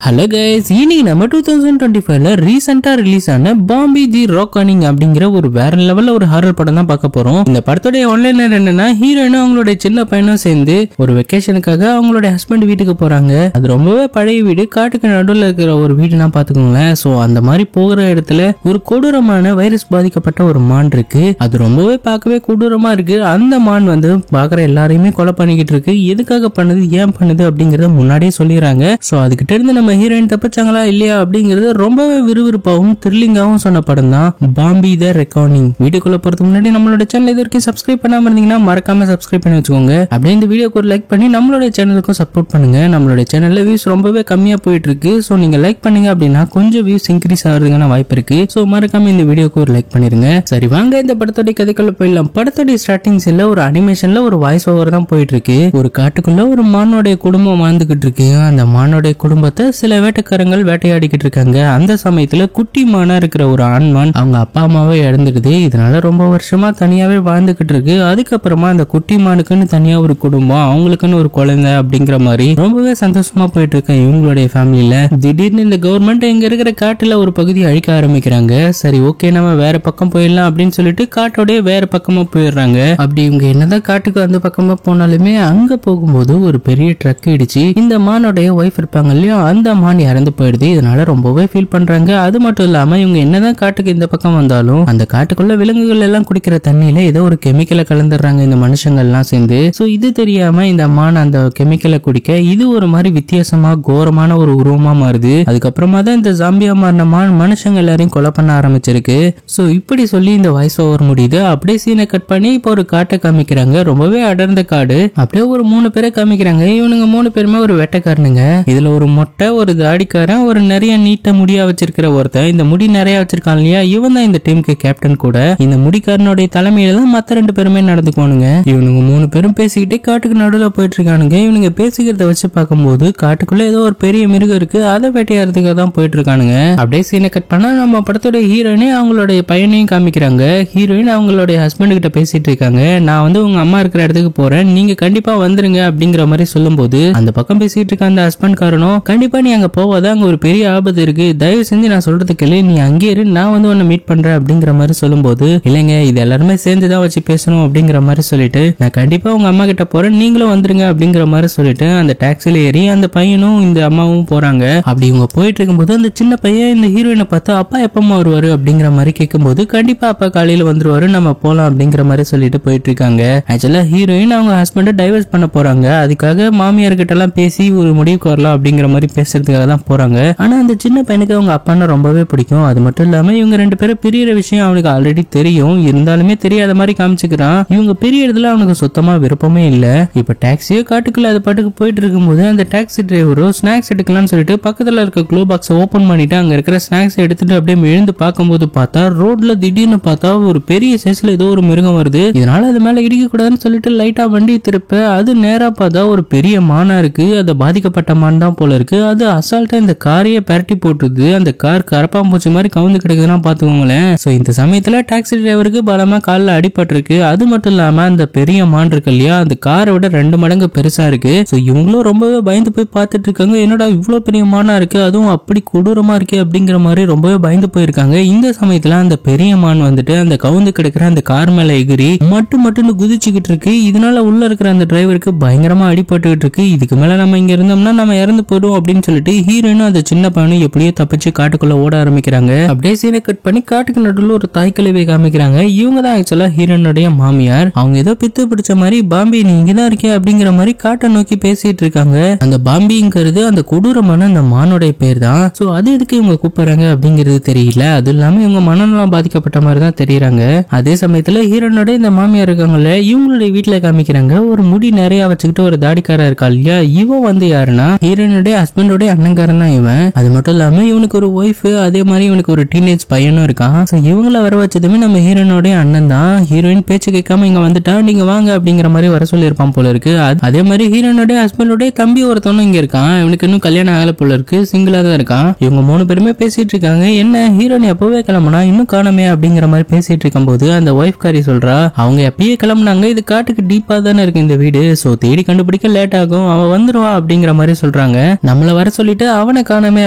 Hello guys, இன்னைக்கு நம்ம 2025ல ரீசெண்டா ரிலீஸ் ஆன பாம்பி தி ராக்கனிங் அப்படிங்கிற ஒரு வேற லெவல்ல ஒரு ஹாரர் படம் தான் பார்க்க போறோம். இந்த படத்தோட ஆன்லைன்ல என்னன்னா, ஹீரோயினும் அவங்களோட சின்ன பையனும் சேர்ந்து ஒரு வெக்கேஷனுக்காக அவங்களோட ஹஸ்பண்ட் வீட்டுக்கு போறாங்க. அது ரொம்பவே பழைய வீடு, காட்டுக்கு நடுவில் இருக்கிற ஒரு வீடுனா பாத்துக்கோங்களேன். சோ அந்த மாதிரி போகிற இடத்துல ஒரு கொடூரமான வைரஸ் பாதிக்கப்பட்ட ஒரு மான் இருக்கு. அது ரொம்பவே பார்க்கவே கொடூரமா இருக்கு. அந்த மான் வந்து பாக்குற எல்லாரையுமே கொலை பண்ணிக்கிட்டு இருக்கு. எதுக்காக பண்ணுது, ஏன் பண்ணுது அப்படிங்கறத முன்னாடியே சொல்லிடுறாங்க. சோ அதுகிட்ட இருந்து நம்ம ஹீரோயின் தப்பிச்சாங்களா இல்லையா அப்படிங்கிறது ரொம்பவே விறுவிறுப்பாகவும் த்ரில்லிங்காகவும் சொன்ன படம் தான் பாம்பி தி ராக்கனிங். வீடியோக்குள்ள போறதுக்கு முன்னாடி நம்மளோட சேனல் இது வரைக்கும் சப்ஸ்கிரைப் பண்ணாம இருந்தீங்கன்னா மறக்காம சப்ஸ்கிரைப் பண்ணி வச்சுக்கோங்க. அப்படியே இந்த வீடியோக்கு ஒரு லைக் பண்ணி நம்மளோட சேனலுக்கும் சப்போர்ட் பண்ணுங்க. நம்மளோட சேனல்ல வியூஸ் ரொம்பவே கம்மியா போயிட்டு இருக்கு. சோ நீங்க லைக் பண்ணீங்க அப்படின்னா கொஞ்சம் வியூஸ் இன்க்ரீஸ் ஆகிறதுக்கான வாய்ப்பு இருக்கு. சோ மறக்காம இந்த வீடியோக்கு ஒரு லைக் பண்ணிருங்க. சரி வாங்க இந்த படத்தோட கதைக்குள்ள போயிடலாம். படத்தோட ஸ்டார்டிங் சீன்ல ஒரு அனிமேஷன்ல ஒரு வாய்ஸ் ஓவர் தான் போயிட்டு இருக்கு. ஒரு காட்டுக்குள்ள ஒரு மானோட குடும்பம் வாழ்ந்துகிட்டு இருக்கு. அந்த மானோட குடும்பத்தை சில வேட்டைக்காரங்கள் வேட்டையாடிக்கிட்டு இருக்காங்க. அந்த சமயத்துல குட்டி மானா இருக்கிற ஒரு ஆண்மான் அவங்க அப்பா அம்மாவே இழந்துடுது. இதனால ரொம்ப வருஷமா தனியாவே வாழ்ந்துகிட்டு இருக்கு. அதுக்கப்புறமா அந்த குட்டி மானுக்குன்னு தனியா ஒரு குடும்பம், அவங்களுக்குன்னு ஒரு குழந்தை அப்படிங்கிற மாதிரி ரொம்பவே சந்தோஷமா போயிட்டு இருக்க இவங்களுடைய ஃபேமிலியில திடீர்னு இந்த கவர்மெண்ட் இங்க இருக்கிற காட்டுல ஒரு பகுதி அழிக்க ஆரம்பிக்கிறாங்க. சரி ஓகே, நம்ம வேற பக்கம் போயிடலாம் அப்படின்னு சொல்லிட்டு காட்டோடைய வேற பக்கமா போயிடுறாங்க. அப்படி இவங்க என்னதான் காட்டுக்கு அந்த பக்கமா போனாலுமே அங்க போகும்போது ஒரு பெரிய ட்ரக் இடிச்சு இந்த மானோடைய ஒய்ஃப் இருப்பாங்க இல்லையா, அந்த மான் இறந்து போயிடுது. இதனால ரொம்பவே ஃபீல் பண்றாங்க. அது மட்டும் இல்லாம இவங்க என்னதான் காட்டுக்கு இந்த பக்கம் வந்தாலும் அந்த காட்டுக்குள்ள விலங்குகள் எல்லாம் குடிக்கிற தண்ணியில ஏதோ ஒரு கெமிக்கலை கலந்துடுறாங்க இந்த மனுஷங்க எல்லாம் சேர்ந்து. சோ இது தெரியாம இந்த மான் அந்த கெமிக்கலை குடிக்க இது ஒரு மாதிரி வித்தியாசமா கோரமான ஒரு உருவமா மாறுது. அதுக்கப்புறமா தான் இந்த ஜாம்பியா மாறின மான் மனுஷங்க எல்லாரையும் கொலை பண்ண ஆரம்பிச்சிருக்கு. சோ இப்படி சொல்லி இந்த வாய்ஸ் ஓவர் முடியுது. அப்படியே சீனை கட் பண்ணி இப்போ ஒரு காட்டை காமிக்கிறாங்க. ரொம்பவே அடர்ந்த காடு. அப்படியே ஒரு 3 பேரை காமிக்கிறாங்க. இவனுங்க 3 பேருமே ஒரு வேட்டைக்காரனுங்க. இதுல ஒரு மொட்டை, ஒரு தாடிக்காரன், ஒரு நிறைய நீட்ட முடியா வச்சிருக்கிற ஒருத்தன். இந்த முடி நிறைய வச்சிருக்கான் இல்லையா, இவன் தான் இந்த டீமுக்கு கேப்டன் கூட. இந்த முடிக்காரனுடைய தலைமையில தான் மத்த 2 பேருமே நடந்துக்குவானுங்க. இவனுங்க 3 பேரும் பேசிக்கிட்டே காட்டுக்கு நடுவில் போயிட்டு இருக்கானுங்க. இவனுங்க பேசிக்கிறத வச்சு பார்க்கும்போது காட்டுக்குள்ள ஏதோ ஒரு பெரிய மிருகம் இருக்கு, அதை வேட்டையாடுறதுக்காக தான் போயிட்டு இருக்கானுங்க. அப்படியே சீனை கட் பண்ணா நம்ம படத்தோட ஹீரோயினே அவங்களுடைய பையனையும் காமிக்கிறாங்க. ஹீரோயின் அவங்களுடைய ஹஸ்பண்ட் கிட்ட பேசிட்டு இருக்காங்க. நான் வந்து உங்க அம்மா இருக்கிற இடத்துக்கு போறேன், நீங்க கண்டிப்பா வந்துருங்க அப்படிங்கிற மாதிரி சொல்லும் போது அந்த பக்கம் பேசிட்டு இருக்க அந்த ஹஸ்பண்ட் காரனும், கண்டிப்பா நீ அங்க போவாத, அங்க ஒரு பெரிய ஆபத்து இருக்கு, தயவு செஞ்சு நான் சொல்றது கேளு, நீ அங்கே இரு, நான் வந்து உன்னை மீட் பண்றேன் அப்படிங்கிற மாதிரி சொல்லும்போது, இல்லைங்க இது எல்லாருமே சேர்ந்துதான் வச்சு பேசணும் அப்படிங்கிற மாதிரி சொல்லிட்டு, நான் கண்டிப்பா உங்க அம்மா கிட்ட போறேன், நீங்களும் வந்துருங்க அப்படிங்கிற மாதிரி சொல்லிட்டு அந்த டாக்ஸில ஏறி அந்த பையனும் இந்த அம்மாவும் போறாங்க. அப்படி இவங்க போயிட்டு இருக்கும்போது அந்த சின்ன பையன் இந்த ஹீரோயினை பார்த்து, அப்பா எப்பமா வருவாரு அப்படிங்கிற மாதிரி கேட்கும்போது, கண்டிப்பா அப்பா காலையில வந்துருவாரு, நம்ம போலாம் அப்படிங்கிற மாதிரி சொல்லிட்டு போயிட்டு இருக்காங்க. ஆக்சுவலா ஹீரோயின் அவங்க ஹஸ்பண்ட டைவர்ஸ் பண்ண போறாங்க. அதுக்காக மாமியார் கிட்ட எல்லாம் பேசி ஒரு முடிவுக்கு வரலாம் அப்படிங்கிற மாதிரி பேசுறதுக்காக தான் போறாங்க. ஆனா அந்த சின்ன பையனுக்கு அவங்க அப்பான்னா ரொம்பவே பிடிக்கும். அது மட்டும் இல்லாம இவங்க 2 பேரும் பிரியற விஷயம் அவனுக்கு ஆல்ரெடி தெரியும். இருந்தாலுமே தெரியாத மாதிரி காமிச்சுக்கிறான். இவங்க பிரியறதுல அவனுக்கு சுத்தமா விருப்பமே இல்ல. இப்ப டாக்ஸியோ காட்டுக்குள்ள அது பாட்டுக்கு போயிட்டு இருக்கும்போது அந்த டாக்ஸி டிரைவரோ ஸ்நாக்ஸ் எடுக்கலாம்னு சொல்லிட்டு பக்கத்துல இருக்க க்ளோ பாக்ஸ் ஓபன் பண்ணிட்டு அங்க இருக்கிற ஸ்நாக்ஸ் எடுத்துட்டு அப்படியே எழுந்து பார்க்கும்போது பார்த்தா ரோட்ல திடீர்னு பார்த்தா ஒரு பெரிய சைஸ்ல ஏதோ ஒரு மிருகம் வருது. இதனால அது மேல இடிக்க கூடாதுன்னு சொல்லிட்டு லைட்டா வண்டி திருப்ப அது நேரா பார்த்தா ஒரு பெரிய மானா இருக்கு. அது பாதிக்கப்பட்ட மான் தான் போல இருக்கு. அது அசால்ட்டா இந்த காரையே பரட்டி போட்டுது. அந்த கார் கரப்பாம்பூச்சி மாதிரி கவுந்து கிடக்குதுன்னா பாத்துக்கோங்களேன். சோ இந்த சமயத்துல டாக்ஸி டிரைவருக்கு பலமா காலில் அடிபட்டிருக்கு. அது மட்டும் இல்லாம அந்த பெரிய மான் இருக்கு இல்லையா, அந்த காரை விட 2 மடங்கு பெருசா இருக்கு. சோ இவங்களும் ரொம்பவே பயந்து போய் பார்த்துட்டு இருக்காங்க. என்னடா இவ்வளவு பெரிய மானா இருக்கு, அதுவும் அப்படி கொடூரமா இருக்கு அப்படிங்கிற மாதிரி ரொம்பவே பயந்து போயிருக்காங்க. இந்த சமயத்துல அந்த பெரிய மான் வந்துட்டு அந்த கவுந்து கிடக்குற அந்த கார் மேல எகிரி மட்டும் குதிச்சுக்கிட்டு இருக்கு. இதனால உள்ள இருக்கிற அந்த டிரைவருக்கு பயங்கரமா அடிபட்டுக்கிட்டு இருக்கு. இதுக்கு மேல நம்ம இங்க இருந்தோம்னா நம்ம இறந்து போயிடும் அப்படின்னு சொல்லிட்டு ஹீரோயினும் அந்த சின்ன பையனும் எப்படியோ தப்பிச்சு காட்டுக்குள்ள ஓட ஆரம்பிக்கிறாங்க. அப்படியே சீனை கட் பண்ணி காட்டுக்கு நடுவில் ஒரு தாய் கழுவை காமிக்கிறாங்க. இவங்க தான் ஆக்சுவலா ஹீரோனுடைய மாமியார். அவங்க ஏதோ பித்து பிடிச்ச மாதிரி, பாம்பி நீ இங்கதான் இருக்கே அப்படிங்கிற மாதிரி காட்டை நோக்கி பேசிட்டு இருக்காங்க. அந்த பாம்பிங்கிறது அந்த கொடூரமான அந்த மானுடைய பேர் தான். சோ அது எதுக்கு இவங்க கூப்பிடுறாங்க அப்படிங்கிறது தெரியல. அது இல்லாம இவங்க மனநலம் பாதிக்கப்பட்ட மாதிரி தான் தெரியுறாங்க. அதே சமயத்துல ஹீரோனுடைய இந்த மாமியார் இருக்காங்கல்ல, இவங்களுடைய வீட்டுல காமிக்கிறாங்க. ஒரு முடி நிறைய வச்சுக்கிட்டு ஒரு தாடிக்காரா இருக்கா இல்லையா, இவன் வந்து யாருன்னா ஹீரோனுடைய ஹஸ்பண்டோடைய அண்ணங்காரன் தான் இவன். அது மட்டும் இல்லாம இவனுக்கு ஒரு ஒய்ஃப், அதே மாதிரி இவனுக்கு ஒரு டீனேஜ் பையனும் இருக்கான். இவங்கள வர வச்சதுமே நம்ம ஹீரோனுடைய அண்ணன் தான். ஹீரோயின் பேச்சு கேட்காம இங்க வந்துட்டா, நீங்க வாங்க அப்படிங்கிற மாதிரி வர சொல்லி இருப்பான் போல இருக்கு. அதே மாதிரி ஹீரோனுடைய ஹஸ்பண்டோடைய தம்பி ஒருத்தவனும் இங்க இருக்கான். இவனுக்கு இன்னும் கல்யாணம் ஆகல போல இருக்கு, சிங்கிளா தான் இருக்கான். இவங்க 3 பேருமே பேசிட்டு இருக்காங்க. என்ன ஹீரோயின் எப்பவே கிளம்புனா இன்னும் காணமே அப்படிங்கிற மாதிரி பேசிட்டு இருக்கும் போது அந்த ஒய்ஃப் காரி சொல்றா, அவங்க எப்பயே கிளம்புனாங்க, இது காட்டுக்கு டீப்பா தானே இருக்கு இந்த வீடு, சோ தேடி கண்டுபிடிக்க லேட் ஆகும், அவ வந்துருவா அப்படிங்கிற மாதிரி சொல்றாங்க. நம்மள வர சொல்லிட்டு அவனை காணாமே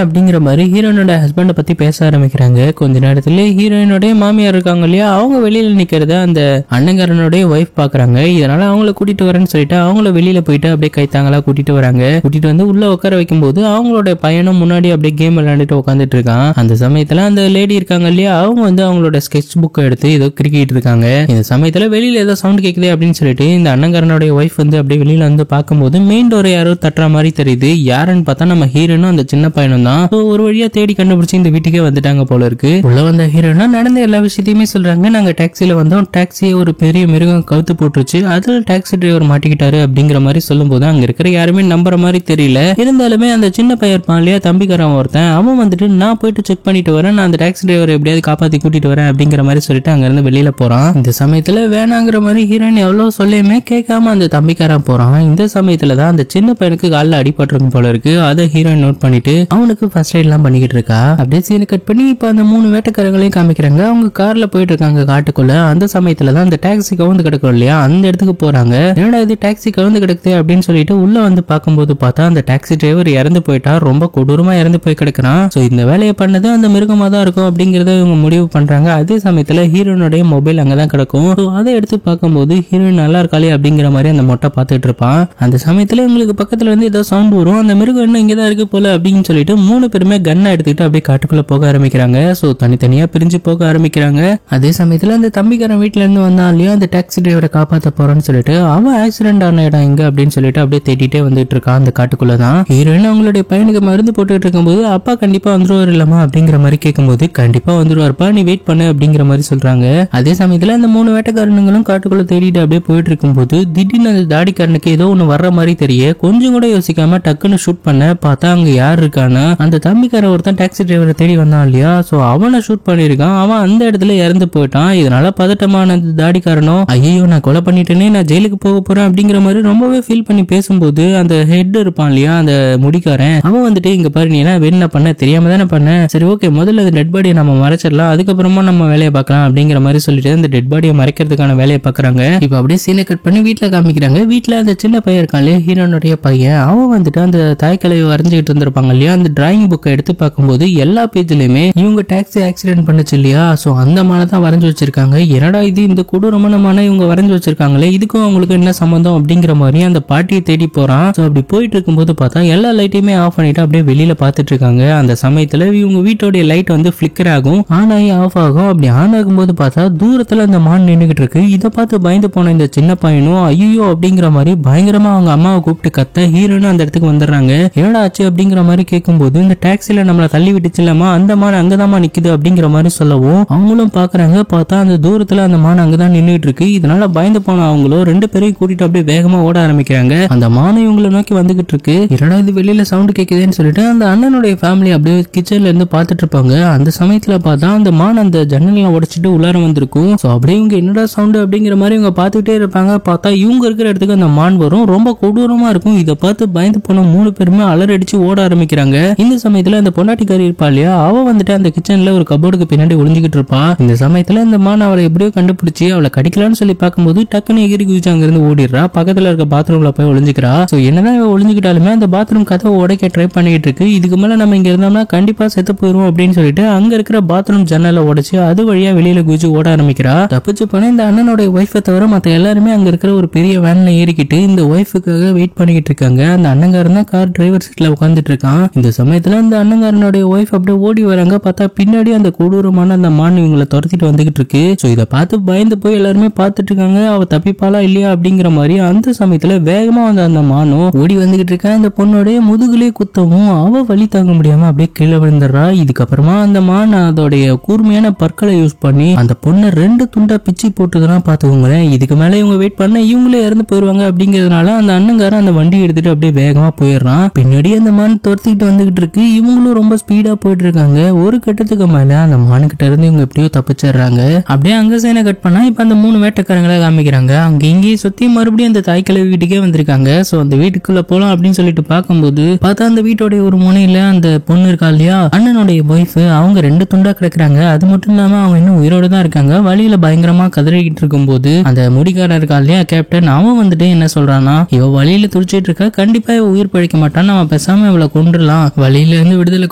அப்படிங்கிற மாதிரி ஹீரோயினோட ஹஸ்பண்ட பத்தி பேச ஆரம்பிக்கிறாங்க. கொஞ்ச நேரத்துல ஹீரோயினோட மாமியார் இருக்காங்க இல்லையா, அவங்க வெளியில நிக்கிறத அந்த அண்ணங்காரனுடைய ஒய்ஃப் பாக்குறாங்க. இதனால அவங்கள கூட்டிட்டு வரேன்னு சொல்லிட்டு அவங்கள வெளியில போயிட்டு அப்படியே கைத்தாங்களா கூட்டிட்டு வராங்க. கூட்டிட்டு வந்து உள்ள உட்கார வைக்கும் போது அவங்களோட பையனும் முன்னாடி அப்படியே கேம் விளையாண்டுட்டு உட்காந்துட்டு இருக்கான். அந்த சமயத்துல அந்த லேடி இருக்காங்க இல்லையா, அவங்க வந்து அவங்களோட ஸ்கெட்ச் புக்கை எடுத்து ஏதோ கிரிக்கிட்டு இருக்காங்க. இந்த சமயத்துல வெளியில ஏதோ சவுண்ட் கேக்குது அப்படின்னு சொல்லிட்டு இந்த அண்ணங்காரனுடைய ஒய்ஃப் வந்து அப்படியே வெளியில வந்து பார்க்கும்போது மெயின் டோர் யாரோ தட்டுற மாதிரி தெரியுது. யாருன்னு பார்த்தா நம்ம ஹீரோனும் அந்த சின்ன பையனும் தான். ஒரு வழியா தேடி கண்டுபிடிச்சு இந்த வீட்டுக்கே வந்துட்டாங்க போல இருக்கு. உள்ள வந்த ஹீரோனும் நடந்த எல்லா விஷயத்தையுமே சொல்றாங்க. நாங்க டாக்ஸில வந்தோம், டாக்ஸியை ஒரு பெரிய மிருகம் கவுத்து போட்டுருச்சு, அதுல டாக்ஸி டிரைவர் மாட்டிக்கிட்டாரு அப்படிங்கிற மாதிரி சொல்லும் போது அங்க இருக்கிற யாருமே நம்புற மாதிரி தெரியல. இருந்தாலுமே அந்த சின்ன பையன் இருப்பான் இல்லையா, தம்பிக்காரன் ஒருத்தன், அவன் வந்துட்டு நான் போயிட்டு செக் பண்ணிட்டு வரேன், நான் அந்த டாக்ஸி டிரைவர் எப்படியாவது காப்பாத்தி கூட்டிட்டு வரேன் அப்படிங்கிற மாதிரி சொல்லிட்டு அங்க இருந்து வெளியில போறான். இந்த சமயத்துல வேணாங்கிற மாதிரி ஹீரோயின் எவ்வளவு சொல்லியுமே கேட்காம அந்த தம்பிக்காரன் போறான். இந்த சமயத்துலதான் அந்த சின்ன பையனுக்கு காலில் அடிபட்டிருக்கும் போல இருக்கு. அதை ஹீரோயின் நோட் பண்ணிட்டு அவனுக்கு ஃபர்ஸ்ட் எய்ட் எல்லாம் பண்ணிக்கிட்டு இருக்கா. அப்படியே சீனை கட் பண்ணி இப்ப அந்த 3 வேட்டைக்காரங்களையும் காமிக்கிறாங்க. அவங்க கார்ல போயிட்டு இருக்காங்க காட்டுக்குள்ள. அந்த சமயத்துலதான் அந்த டாக்ஸி கவுந்து கிடக்கும் இல்லையா, அந்த இடத்துக்கு போறாங்க. என்னடா இது டாக்ஸி கவுந்து கிடக்குது அப்படின்னு சொல்லிட்டு உள்ள வந்து பார்க்கும்போது பார்த்தா அந்த டாக்ஸி டிரைவர் இறந்து போயிட்டா, ரொம்ப கொடூரமா இறந்து போய் கிடக்குறான். சோ இந்த வேலையை பண்ணது அந்த மிருகமா தான் இருக்கும் அப்படிங்கறத இவங்க முடிவு பண்றாங்க. அதே சமயத்துல ஹீரோனுடைய மொபைல் அங்கதான் கிடக்கும். அதை எடுத்து பார்க்கும்போது ஹீரோயின் நல்லா இருக்காளே அப்படிங்கிற மாதிரி அந்த மொட்டை பார்த்துட்டு இருப்பான். அந்த சமயத்துல உங்களுக்கு பக்கத்துல வந்து ஏதோ சவுண்ட் வரும், அந்த மிருகம் இன்னும் இங்கதான் இருக்கு போல அப்படின்னு சொல்லிட்டு 3 பேருமே கன்னை எடுத்துக்கிட்டு அப்படியே காட்டுக்குள்ள போக ஆரம்பிக்கிறாங்க. சோ தனித்தனியா பிரிஞ்சு போக ஆரம்பிக்கிறாங்க. அதே சமயத்துல அந்த தம்பிக்காரன் வீட்டுல இருந்து வந்தா இல்லையா, அந்த டாக்ஸி டிரைவரை காப்பாத்த போறேன்னு சொல்லிட்டு அவன் ஆக்சிடென்ட் ஆன இடம் எங்க அப்படின்னு சொல்லிட்டு அப்படியே தேடிட்டே வந்துட்டு இருக்கான். அந்த காட்டுக்குள்ளதான் ஹீரோயின் அவங்களுடைய பையனுக்கு மருந்து போட்டுட்டு இருக்கும்போது அப்பா கண்டிப்பா வந்துருவாரு இல்லமா அப்படிங்கிற மாதிரி கேட்கும்போது கண்டிப்பா வந்துருவாருப்பா, நீ வெயிட் பண்ணு அப்படிங்கிற மாதிரி சொல்றாங்க. அதே சமயத்துல அந்த 3 வேட்டைக்காரனுங்களும் காட்டுக்குள்ள தேடிட்டு அப்படியே போயிட்டு இருக்கும்போது திடீர்னு அந்த தாடிக்காரனுக்கு ஏதோ ஒண்ணு வர்ற மாதிரி தெரிய கொஞ்சம் கூட யோசிக்காம டக்குன்னு ஷூட் பண்ண பார்த்தா அங்க யார் இருக்கானா, அந்த தம்பிக்கார ஒருத்தன் டாக்ஸி டிரைவரை தேடி வந்தான் இல்லையா, சோ அவனை ஷூட் பண்ணிருக்கான். அவன் அந்த இடத்துல இறந்து போயிட்டான். இதனால பதட்டமான அந்த தாடிக்காரனும் ஐயோ நான் கொலை பண்ணிட்டேனே, நான் ஜெயிலுக்கு போக போறேன் அப்படிங்கிற மாதிரி ரொம்பவே ஃபீல் பண்ணி பேசும்போது அந்த ஹெட் இருப்பான் இல்லையா, அந்த முடிக்காரன், அவன் வந்துட்டு இங்க பாரு நீ என்ன வேணா பண்ண, தெரியாம தானே பண்ண, சரி ஓகே முதல்ல அந்த டெட் பாடியை நம்ம மறைச்சிடலாம், அதுக்கப்புறமா நம்ம வேலையை பார்க்கலாம் அப்படிங்கிற மாதிரி சொல்லிட்டு அந்த டெட் பாடியை மறைக்கிறதுக்கான வேலையை பாக்குறாங்க. இப்ப அப்படியே சீனை கட் பண்ணி வீட்டுல காமிக்கிறாங்க. வீட்டுல அந்த சின்ன பையன் இருக்கான் இல்லையா, ஹீரோனுடைய பையன், அவன் வந்துட்டு அந்த தாய்க்கலையை வரைஞ்சிட்டு இருந்திருப்பாங்க இல்லையா, அந்த டிராயிங் புக்கை எடுத்து பார்க்கும்போது எல்லா பேஜ்லயுமே இவங்க டாக்ஸி ஆக்சிடென்ட் பண்ணுச்சு இல்லையா, சோ அந்த மாதிரி தான் வரைஞ்சு வச்சிருக்காங்க. என்னடா இது இந்த கொடூரமான இவங்க வரைஞ்சு வச்சிருக்காங்களே, இதுக்கும் அவங்களுக்கு என்ன சம்பந்தம் அப்படிங்கிற மாதிரி அந்த பாட்டியை தேடி போறான். சோ அப்படி போயிட்டு இருக்கும்போது பார்த்தா எல்லா லைட்டையுமே ஆஃப் பண்ணிட்டு அப்படியே வெளியில பாத்துட்டு இருக்காங்க. அந்த சமயத்துல இவங்க வீட்டோட லைட் வந்து பிளிக்கர் ஆகும், ஆன் ஆகி ஆஃப் ஆகும். அப்படி ஆன் ஆகும்போது பார்த்தா தூரத்துல அந்த மான் நின்னுகிட்டு இருக்கு. இதை பார்த்து பயந்து போன இந்த சின்ன பையனும் ஐயோ அப்படிங்கிற மாதிரி பயங்கரமா அவங்க அம்மாவை கூப்பிட்டு கத்த ஹீரோனும் அந்த இடத்துக்கு வந்துடுறாங்க. என்னடா ஆச்சு அப்படிங்கிற மாதிரி கேட்கும்போது இந்த டாக்ஸில நம்மள தள்ளி விட்டுச்சுலமா, அந்த மான் அங்கதாமா நிக்குது அப்படிங்கிற மாதிரி சொல்லவும் அவங்களும் பாக்குறாங்க. பார்த்தா அந்த தூரத்துல அந்த மான் அங்கதான் நின்றுட்டு இருக்கு. இதனால பயந்து போன அவங்களும் 2 பேரையும் கூட்டிட்டு அப்படியே வேகமா ஓட ஆரம்பிக்கிறாங்க. அந்த மானை இவங்களை நோக்கி வந்துகிட்டு இருக்கு. என்னடா இது வெளியில சவுண்ட் கேக்குதுன்னு சொல்லிட்டு அந்த அண்ணனுடைய ஃபேமிலி அப்படியே கிச்சன்ல இருந்து பாத்துட்டு இருப்பாங்க. அந்த சமயத்துல பார்த்தா அந்த மான் அந்த ஜன்னல்லாம் உடைச்சிட்டு உள்ளார வந்திருக்கும். சோ அப்படியே இவங்க என்னடா சவுண்ட் அப்படிங்கிற மாதிரி இவங்க பாத்துக்கிட்டே இருப்பாங்க. பார்த்தா இவங்க இருக்கிற இடத்துக்கு அந்த மான் வரும், ரொம்ப கொடூரமா இருக்கும். இதை பார்த்து பயந்து போன 3 பேருமே அலறடிச்சு ஓட ஆரம்பிக்கிறாங்க. இந்த சமயத்துல அந்த பொண்டாட்டிக்காரி இருப்பா இல்லையா, அவ வந்துட்டு அந்த கிச்சன்ல ஒரு கபோர்டுக்கு பின்னாடி ஒளிஞ்சுக்கிட்டு இருப்பா. இந்த சமயத்துல இந்த மான் அவளை எப்படியோ கண்டுபிடிச்சு அவளை கடிக்கலாம்னு சொல்லி பார்க்கும்போது டக்குன்னு எகிரி குதிச்சு அங்க இருந்து ஓடிடுறா. பக்கத்துல இருக்க பாத்ரூம்ல போய் ஒளிஞ்சுக்கிறா. சோ என்னதான் இவ ஒளிஞ்சுக்கிட்டாலுமே அந்த பாத்ரூம் கதவை உடைக்க ட்ரை பண்ணிட்டு இருக்கு. இதுக்கு மேல நம்ம இங்க இருந்தோம்னா கண்டிப்பா செத்து போயிருவோம் அப்படின்னு சொல்லிட்டு அங்க இருக்கிற பாத்ரூம் ஜன்னலை உடைச்சு அது வழியா வெளியில குதிச்சு ஓட ஆரம்பிக்கிறா. தப்பிச்சு போன இந்த அண்ணனோட ஒய்ஃபை தவிர மத்த எல்லாருமே அங்க இருக்கிற ஒரு பெரிய வேன்ல ஏறிக்கிட்டு இந்த ஒய்ஃபுக்காக வெயிட் பண்ணிக்கிட்டு இருக்காங்க. அந்த அண்ணங்காரன் தான் கார் டிரைவர் சீட்ல உட்காந்துட்டு இருக்கான். இந்த சமயத்துல அந்த அண்ணங்காரனுடைய ஒய்ஃப் அப்படியே ஓடி வராங்க. பார்த்தா பின்னாடி அந்த கொடூரமான அந்த மான் இவங்களை துரத்திட்டு வந்துகிட்டு இருக்கு. சோ இதை பார்த்து பயந்து போய் எல்லாருமே பார்த்துட்டு இருக்காங்க. அவ தப்பிப்பாளா இல்லையா அப்படிங்கிற மாதிரி. அந்த சமயத்துல வேகமா வந்த அந்த மானும் ஓடி வந்துகிட்டு இருக்கா. அந்த பொண்ணுடைய முதுகுலே குத்தவும் அவ வலி தாங்க முடியாம அப்படியே கீழே விழுந்துடுறா. இதுக்கப்புறமா அந்த மான் அதோடைய கூர்மையான பற்களை யூஸ் பண்ணி அந்த பொண்ணை 2 துண்டா பிச்சு போட்டுதான் பாத்துக்கோங்களேன். இதுக்கு மேல இவங்க வெயிட் பண்ண இவங்களே இறந்து போயிருவாங்க அப்படிங்கறதுனால அந்த அண்ணங்காரன் அந்த வண்டி எடுத்துட்டு அப்படியே வேகமா போயிடுறான். பின்னாடி அந்த மான் துரத்திட்டு வந்துகிட்டு இருக்கு. இவங்களும் ரொம்ப ஸ்பீடா போயிட்டு இருக்காங்க. ஒரு கட்டத்துக்கு மேல அந்த மானுக்கிட்ட இருந்து இவங்க எப்படியோ தப்பிச்சிடுறாங்க. அப்படியே அங்க சைனை கட் பண்ணா இப்ப அந்த 3 வேட்டைக்காரங்களை காமிக்கிறாங்க. அங்க இங்கேயும் சுத்தி மறுபடியும் அந்த தாய்க்கிழவி வீட்டுக்கே வந்திருக்காங்க. சோ அந்த வீட்டுக்குள்ள போலாம் அப்படின்னு சொல்லிட்டு பார்க்கும்போது பார்த்தா அந்த வீட்டோட ஒரு முனையில அந்த பொண்ணு இருக்கா இல்லையா, அண்ணனுடைய ஒய்ஃப், அவங்க 2 துண்டா கிடக்குறாங்க. அது மட்டும் இல்லாம அவங்க இன்னும் உயிரோட தான் இருக்காங்க. வழியில பயங்கரமா கதறிக்கிட்டு இருக்கும்போது அந்த முடிக்காரன் இருக்கா இல்லையா கேப்டன், அவன் வந்துட்டு என்ன சொல்றான்னா, இவ வழியில துடிச்சிட்டு இருக்கா, கண்டிப்பா இவ உயிர் பழிக்க மாட்டான், நம்ம பேசாம பேசாம இவளை கொண்டுலாம் வழியில இருந்து விடுதலை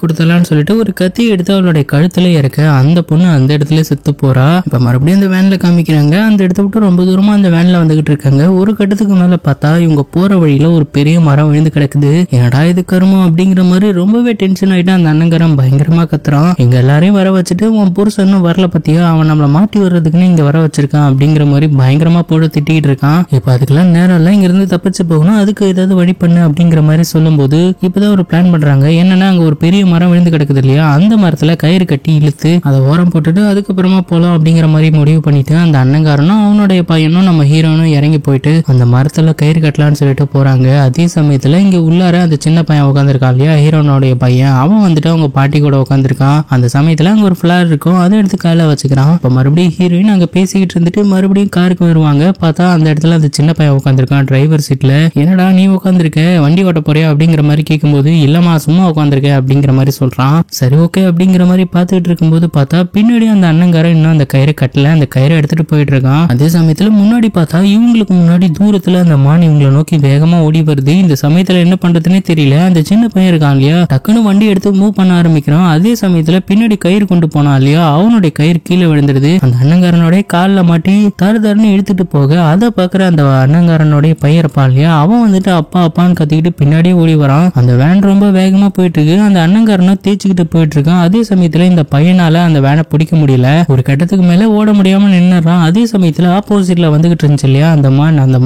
கொடுத்தலாம்னு சொல்லிட்டு ஒரு கத்தி எடுத்து அவளுடைய கழுத்துல இறக்க அந்த பொண்ணு அந்த இடத்துல செத்து போறா. இப்ப மறுபடியும் அந்த வேன்ல காமிக்கிறாங்க. அந்த இடத்த விட்டு ரொம்ப தூரமா அந்த வேன்ல வந்துகிட்டு இருக்காங்க. ஒரு கட்டத்துக்கு மேல பார்த்தா இவங்க போற வழியில ஒரு பெரிய மரம் விழுந்து கிடக்குது. என்னடா இது கருமம் அப்படிங்கிற மாதிரி ரொம்பவே டென்ஷன் ஆயிட்டு அந்த அண்ணங்காரன் பயங்கரமா கத்துறான். எங்க எல்லாரையும் வர வச்சுட்டு உன் புருஷனும் வரல பத்தியா, அவன் நம்மள மாட்டி வர்றதுக்குன்னு இங்க வர வச்சிருக்கான் அப்படிங்கிற மாதிரி பயங்கரமா போட்டு திட்டிக்கிட்டு இருக்கான். இப்ப அதுக்கெல்லாம் நேரம் இல்ல, இங்க இருந்து தப்பிச்சு போகணும், அதுக்கு ஏதாவது வழி பண்ணு அப்படிங்கிற மாதிரி சொல்லும் போது இப்பதான் ஒரு பிளான் பண்றாங்க. என்னன்னா அங்க ஒரு பெரிய மரம் விழுந்து கிடக்குது இல்லையா, அந்த மரத்துல கயிறு கட்டி இழுத்து அதை ஓரம் போட்டுட்டு அதுக்கப்புறமா போலாம் அப்படிங்கிற மாதிரி முடிவு பண்ணிட்டு அந்த அண்ணங்காரனும் அவனுடைய பையனும் நம்ம ஹீரோனும் இறங்கி போயிட்டு அந்த மரத்துல கயிறு கட்டலான்னு சொல்லிட்டு போறாங்க. அதே சமயத்துல இங்க உள்ளார அந்த சின்ன பையன் உட்காந்துருக்கான் இல்லையா, ஹீரோனுடைய பையன், அவன் வந்துட்டு அவங்க பாட்டி கூட உட்காந்துருக்கான். அந்த சமயத்துல அங்க ஒரு ஃபிளார் இருக்கும், அதை எடுத்து கையில வச்சுக்கிறான். இப்ப மறுபடியும் ஹீரோயின் அங்க பேசிக்கிட்டு இருந்துட்டு மறுபடியும் காருக்கு வருவாங்க. பார்த்தா அந்த இடத்துல அந்த சின்ன பையன் உட்காந்துருக்கான் டிரைவர் சீட்ல. என்னடா நீ உட்காந்துருக்க, வண்டி ஓட்ட போறியா அப்படிங்கிற மாதிரி கேட்கும்போது இல்லமா சும்மா உட்காந்துருக்க அப்படிங்கிற மாதிரி சொல்றான். சரி ஓகே அப்படிங்கிற மாதிரி பாத்துக்கிட்டு இருக்கும்போது பார்த்தா பின்னாடி அந்த அண்ணங்காரன் இன்னும் அந்த கயிறை கட்டல, அந்த கயிறை எடுத்துட்டு போயிட்டு இருக்கான். அதே சமயத்துல முன்னாடி பார்த்தா இவங்களுக்கு முன்னாடி தூரத்துல அந்த மான் இவங்களை நோக்கி வேகமா ஓடி வருது. இந்த சமயத்துல என்ன பண்றதுன்னே தெரியல. அந்த சின்ன பையன் இருக்கான் இல்லையா, டக்குன்னு வண்டி எடுத்து மூவ் பண்ண ஆரம்பிக்கிறான். அதே சமயத்துல பின்னாடி கயிறு கொண்டு போனான் இல்லையா, அவனுடைய கயிறு கீழே விழுந்துருது. அந்த அண்ணங்காரனுடைய காலில் மாட்டி தருன்னு இழுத்துட்டு போக அதை பாக்குற அந்த அண்ணங்காரனுடைய பையன் இருப்பான் இல்லையா, அவன் வந்துட்டு அப்பா அப்பான்னு கத்திக்கிட்டு பின்னாடியே ஓடி வரான். அந்த வேன் ரொம்ப வேகமா போயிட்டு இருக்கு. அந்த அண்ணங்காரனும் தேய்ச்சிக்கிட்டு போயிட்டு இருக்கான். அதே சமயத்துல இந்த பையனால அந்த வேனை பிடிக்க முடியல. ஒரு கட்டத்துக்கு மேல ஓட முடியாம நின்னுறான். அதே சமயத்துல ஆப்போசிட்ல வந்துகிட்டு இருந்துச்சு இல்லையா அந்த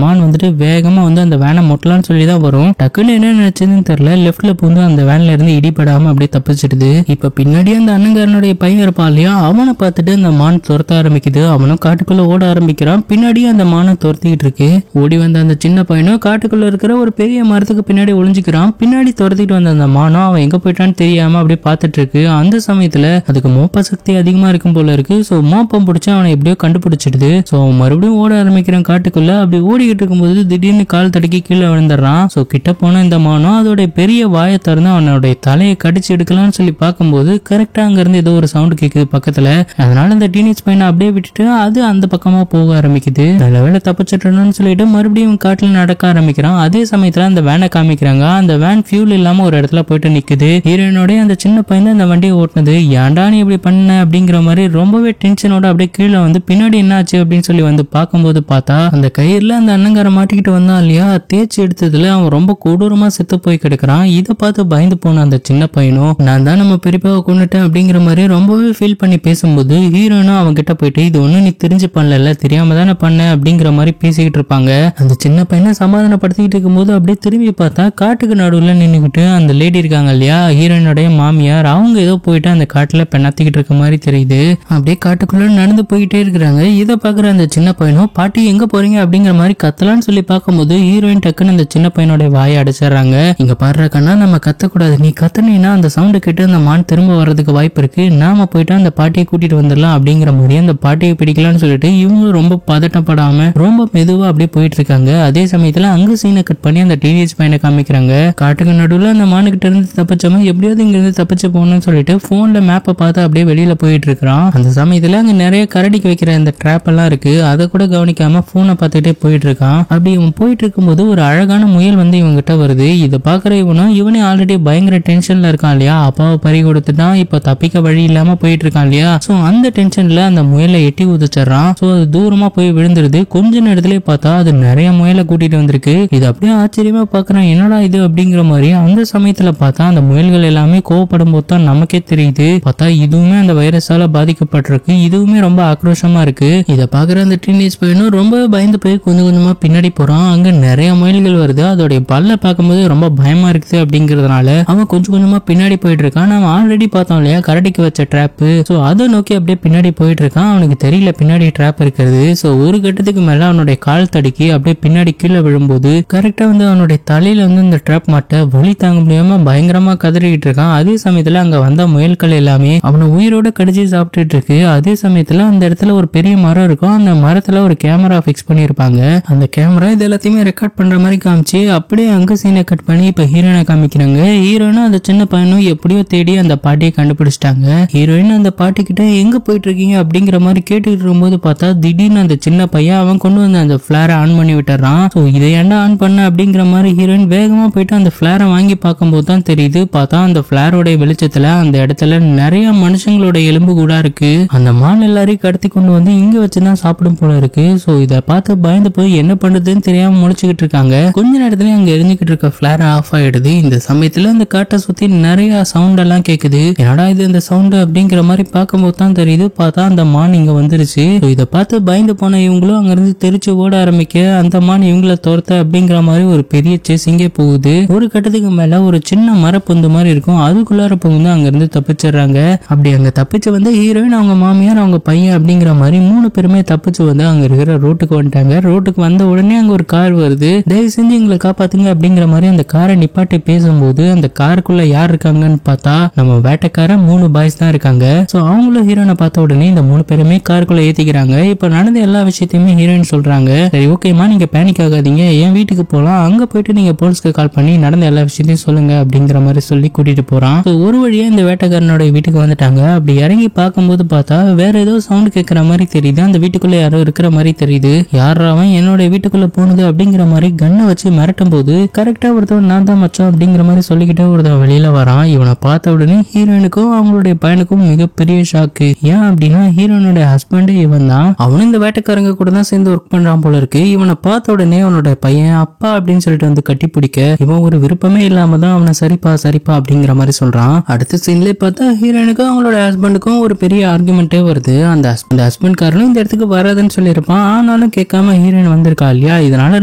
மான் வந்துட்டு வேகமா வந்து அந்த வேனை மொட்டலான்னு சொல்லிதான் வரும். டக்குன்னு என்ன நினைச்சதுன்னு தெரியல, லெஃப்ட்ல பூந்து அந்த வேன்ல இருந்து இடிபடாம அப்படியே தப்பிச்சிடுது. இப்ப பின்னாடி அந்த அண்ணங்காரனுடைய பையன் இருப்பான் இல்லையா, அவனை பார்த்துட்டு அந்த மான் துரத்த ஆரம்பிக்குது. அவனும் காட்டுக்குள்ள ஓட ஆரம்பிக்கிறான். பின்னாடியே அந்த மானை துரத்திக்கிட்டு இருக்கு. ஓடி வந்த அந்த சின்ன பையனும் காட்டுக்குள்ள இருக்கிற ஒரு பெரிய மரத்துக்கு பின்னாடி ஒளிஞ்சுக்கிறான். பின்னாடி துரத்திட்டு வந்த அந்த மானும் அவன் எங்க போயிட்டான்னு தெரியாம அப்படியே பார்த்துட்டு இருக்கு. அந்த சமயத்துல அதுக்கு மோப்ப சக்தி அதிகமா இருக்கும் போல இருக்கு. சோ மோப்பம் பிடிச்சு அவனை எப்படியோ கண்டுபிடிச்சிடுது. சோ மறுபடியும் ஓட ஆரம்பிக்கிறான் காட்டுக்குள்ள. அப்படி ஓடிக்கிட்டு இருக்கும்போது திடீர்னு கால் தடுக்கி கீழே விழுந்துடுறான். சோ கிட்ட போன இந்த மானும் அதோட பெரிய வாயை திறந்து அவனுடைய தலையை கடிச்சு எடுக்கலாம்னு சொல்லி பார்க்கும்போது கரெக்டா அங்க இருந்து ஏதோ ஒரு சவுண்ட் கேக்குது பக்கத்துல. அதனால இந்த டீனேஜ் பையனை அப்படியே விட்டுட்டு அது அந்த பக்கமா போக ஆரம்பிக்குது. நல்ல வேலை தப்பிச்சிட்டோம்னு சொல்லிட்டு மறுபடியும் காட்டுல நடக்க ஆரம்பிக்கிறான். அதே சமயத்துல அந்த வேனை காமிக்கிறாங்க. அந்த வேன் ஃபியூல் இல்லாம ஒரு இடத்துல போயிட்டு நிக்குது. ஹீரோயினோட அந்த சின்ன பையன் அந்த வண்டியை ஓட்டுனது. ஏன்டா நீ இப்படி பண்ண அப்படிங்கிற மாதிரி ரொம்பவே டென்ஷனோட அப்படியே கீழே வந்து பின்னாடி என்ன ஆச்சு அப்படின்னு சொல்லி வந்து பார்க்கும்போது பார்த்தா அந்த கயிறுல அந்த அண்ணங்கார மாட்டிக்கிட்டு வந்தான் இல்லையா, தேய்ச்சி எடுத்ததுல அவன் ரொம்ப கொடூரமா செத்து போய் கிடக்குறான். இதை பார்த்து பயந்து போன அந்த சின்ன பையனும் நான் தான் நம்ம பெரியப்பாவை கொண்டுட்டேன் அப்படிங்கிற மாதிரி ரொம்பவே ஃபீல் பண்ணி பேசும்போது ஹீரோயினும் அவன் கிட்ட போயிட்டு இது ஒன்னும் நீ தெரிஞ்சு பண்ணல, தெரியாம தானே பண்ண அப்படிங்கிற மாதிரி பேசிக்கிட்டு இருப்பாங்க. அந்த சின்ன பையனை சமாதானப்படுத்திக்கிட்டு இருக்கும்போது அப்படியே திரும்பி பார்த்தா காட்டுக்கு நடுவுல நின்னுக்கிட்டு அந்த லேடி இருக்காங்க இல்லையா, ஹீரோயினுடைய மாமியார், அவங்க ஏதோ போயிட்டு அந்த காட்டுல பெண்ணாத்திக்கிட்டு இருக்க மாதிரி தெரியுது. அப்படியே காட்டுக்குள்ள நடந்து போயிட்டே இருக்கிறாங்க. இதை பாக்குற அந்த சின்ன பையனும் பாட்டி எங்க போறீங்க அப்படிங்கிற மாதிரி கத்தலான்னு சொல்லி பார்க்கும்போது ஹீரோயின் டக்குன்னு அந்த சின்ன பையனோட வாயை அடிச்சிடறாங்க. இங்க பாடுறக்கன்னா நம்ம கத்தக்கூடாது, நீ கத்துனீங்கன்னா அந்த சவுண்டு கேட்டு அந்த மான் திரும்ப வர்றதுக்கு வாய்ப்பு இருக்கு, நாம போயிட்டு அந்த பாட்டியை கூட்டிட்டு வந்துடலாம் அப்படிங்கிற மாதிரி அந்த பாட்டியை பிடிக்கலாம்னு சொல்லிட்டு இவங்க ரொம்ப பதட்டப்படாம ரொம்ப மெதுவா அப்படியே போயிட்டு இருக்காங்க. அதே சமயத்துல அங்க சீனை கட் பண்ணி அந்த டீனேஜ் பையனை காமிக்கிறாங்க. காட்டுக்கு நடுவுல அந்த மானுகிட்ட இருந்து தப்பிச்சோமா எப்படியாவது இங்க இருந்து தப்பிச்சு போகணும்னு சொல்லிட்டு போன்ல மேப்பை பார்த்து அப்படியே வெளியில போயிட்டு இருக்கிறான். அந்த சமயத்துல அங்க நிறைய கரடிக்கு வைக்கிற இந்த ட்ராப் எல்லாம் இருக்கு, அதை கூட கவனிக்காம போனை பார்த்துட்டே போயிட்டு இருக்கான். அப்படி இவன் போயிட்டு இருக்கும்போது ஒரு அழகான முயல் வந்து இவங்க கிட்ட வருது. இதை பாக்குற இவனே ஆல்ரெடி பயங்கர டென்ஷன்ல இருக்கான் இல்லையா, அப்பாவை பறி கொடுத்துட்டான், இப்ப தப்பிக்க வழி இல்லாம போயிட்டு இருக்கான் இல்லையா. சோ அந்த டென்ஷன்ல அந்த முயலை எட்டி உதிச்சிடறான். சோ அது தூரமா போய் விழுந்துருது. கொஞ்ச நேரத்திலே பார்த்தா அது நிறைய முயலை கூட்டிட்டு வந்திருக்கு. இது அப்படியே ஆச்சரியமா பாக்குறான், என்னடா இது அப்படிங்கிற மாதிரி. அந்த சமயத்துல பார்த்தா அந்த முயல்கள் எல்லாமே கோவப்படும் போது தான் நமக்கே தெரியுது, பார்த்தா இதுவுமே அந்த வைரஸால பாதிக்கப்பட்டிருக்கு, இதுவுமே ரொம்ப ஆக்ரோஷமா இருக்கு. இதை பாக்குற அந்த டீனேஜ் பையனும் ரொம்ப பயந்து போய் கொஞ்சம் கொஞ்சமா பின்னாடி போறான். அங்க நிறைய முயல்கள் வருது. அதோடைய பல்ல பார்க்கும்போது ரொம்ப பயமா இருக்குது அப்படிங்கறதுனால அவன் கொஞ்சம் கொஞ்சமா பின்னாடி போயிட்டு இருக்கான். நம்ம ஆல்ரெடி பார்த்தோம் இல்லையா கரடிக்கு வச்ச ட்ராப், சோ அதை நோக்கி அப்படியே பின்னாடி போயிட்டு இருக்கான். அவனுக்கு தெரியல பின்னாடி ட்ராப் இருக்கிறது. சோ ஒரு கட்டத்துக்கு மேல அவனுடைய கால் தடுக்கி அப்படியே பின்னாடி கீழே விழும்போது கரெக்டா வந்து அவனுடைய தலையில வந்து இந்த ட்ராப் மாட்ட வலி தாங்க முடியாம பயங்கரமா கதறிட்டு இருக்கான். அதே சமயத்துல அங்க வந்த முயல்கள் எல்லாமே அவனை உயிரோட கடிச்சு சாப்பிட்டுட்டு இருக்கு. அதே சமயத்துல அந்த இடத்துல ஒரு பெரிய மரம் இருக்கும். அந்த மரத்துல ஒரு கேமரா பிக்ஸ் பண்ணிருப்பாங்க. அந்த கேமரா இது எல்லாத்தையுமே ரெக்கார்ட் பண்ற மாதிரி காமிச்சு அப்படியே அங்க சீனை கட் பண்ணி இப்ப ஹீரோயினை காமிக்கிறாங்க. ஹீரோயினும் அந்த சின்ன பையனும் எப்படியோ தேடி அந்த பாட்டியை கண்டுபிடிச்சிட்டாங்க. ஹீரோயின் அந்த பாட்டி கிட்ட எங்க போயிட்டு இருக்கீங்க அப்படிங்கிற மாதிரி கேட்டுட்டு இருக்கும்போது பார்த்தா திடீர்னு அந்த சின்ன பையன் அவன் கொண்டு வந்து அந்த பிளாரை ஆன் பண்ணி விட்டுறான். சோ இதை ஏன்டா ஆன் பண்ண அப்படிங்கிற மாதிரி ஹீரோயின் வேகமா போயிட்டு அந்த பிளாரை ஃபிளாரை வாங்கி பார்க்கும்போது தான் தெரியுது. பார்த்தா அந்த ஃபிளாரோட வெளிச்சத்துல அந்த இடத்துல நிறைய மனுஷங்களோட எலும்பு கூட இருக்கு. அந்த மான் எல்லாரையும் கடத்தி கொண்டு வந்து இங்க வச்சுதான் சாப்பிடும் போல இருக்கு. சோ இத பார்த்து பயந்து போய் என்ன பண்றதுன்னு தெரியாம முழிச்சுக்கிட்டு இருக்காங்க. கொஞ்ச நேரத்துல அங்க எரிஞ்சுக்கிட்டு இருக்க ஃபிளார் ஆஃப் ஆயிடுது. இந்த சமயத்துல அந்த காட்டை சுத்தி நிறைய சவுண்ட் எல்லாம் கேக்குது. என்னடா இது இந்த சவுண்ட் அப்படிங்கிற மாதிரி பார்க்கும்போது தான் தெரியுது. பார்த்தா அந்த மான் இங்க வந்துருச்சு. இதை பார்த்து பயந்து போன இவங்களும் அங்க இருந்து தெரிச்சு ஓட ஆரம்பிக்க அந்த மான் இவங்களை தோர்த்த அப்படிங்கிற மாதிரி ஒரு பெரிய சேசிங்கே போகுது. ஒரு கட்டத்துக்கு மேல ஒரு சின்ன மரப்பொந்து மாதிரி இருக்கும். அதுக்குள்ளார புகுந்து அங்க இருந்து தப்பிச்சிடுறாங்க. அப்படி அங்க தப்பிச்சு வந்து ஹீரோயின், அவங்க மாமியார், அவங்க பையன் அப்படிங்கிற மாதிரி 3 பேருமே தப்பிச்சு வந்து அங்க இருக்கிற ரோட்டுக்கு வந்துட்டாங்க. ரோட்டுக்கு வந்த உடனே அங்க ஒரு கார் வருது. தயவு செஞ்சு எங்களை காப்பாத்துங்க அப்படிங்கிற மாதிரி அந்த காரை நிப்பாட்டி பேசும்போது அந்த காருக்குள்ள யார் இருக்காங்கன்னு பார்த்தா நம்ம வேட்டைக்காரன் 3 பாய்ஸ் தான் இருக்காங்க. சோ அவங்களும் ஹீரோனை பார்த்த உடனே இந்த 3 பேருமே காருக்குள்ள ஏத்திக்கிறாங்க. இப்ப நடந்த எல்லா விஷயத்தையுமே ஹீரோயின் சொல்றாங்க. சரி ஓகேமா, நீங்க பேனிக் ஆகாதீங்க, என் வீட்டுக்கு போலாம், அங்க போயிட்டு நீங்க போலீஸ்க்கு கால் பண்ணி நடந்த எல்லா விஷயத்தையும் சொல்லுங்க அப்படிங்கிற மாதிரி சொல்லி கூட்டிட்டு போறான். ஒரு வழியா இந்த வேட்டைக்காரனோட வீட்டுக்கு வந்துட்டாங்க. அப்படி இறங்கி பார்க்கும்போது பார்த்தா வேற ஏதோ சவுண்ட் கேட்கற மாதிரி தெரியுது. அந்த வீட்டுக்குள்ள யாரோ இருக்கிற மாதிரி தெரியுது. யாராவன் என்னோட வீட்டுக்குள்ள போனது அப்படிங்கிற மாதிரி கண்ணை வச்சு மிரட்டும் போது கரெக்டா ஒருத்தவன் நான் தான் மச்சான் அப்படிங்கிற மாதிரி சொல்லிக்கிட்டே ஒருத்தவன் வெளியில வரான். இவனை பார்த்த உடனே ஹீரோயினுக்கும் அவங்களுடைய பையனுக்கும் மிகப்பெரிய ஷாக்கு. ஏன் அப்படின்னா ஹீரோயினுடைய ஹஸ்பண்ட் இவன் தான். அவனும் இந்த வேட்டைக்காரங்க கூட தான் சேர்ந்து ஒர்க் பண்றான் போல இருக்கு. இவனை பார்த்த உடனே அவனோட பையன் அப்பா அப்படின்னு சொல்லிட்டு வந்து கட்டி பிடிக்க இவன் ஒரு விருப்பமே இல்லாம தான் அவனை சரிப்பா சரிப்பா அப்படிங்கிற மாதிரி சொல்றான். அடுத்த சீன்ல பார்த்தா ஹீரோயினுக்கும் அவங்களோட ஹஸ்பண்டுக்கும் ஒரு பெரிய ஆர்குமெண்டே வருது. அந்த ஹஸ்பண்ட் காரனும் இந்த இடத்துக்கு வராதுன்னு சொல்லியிருப்பான். ஆனாலும் கேட்காம ஹீரோயின் வந்திருக்கா இல்லையா, இதனால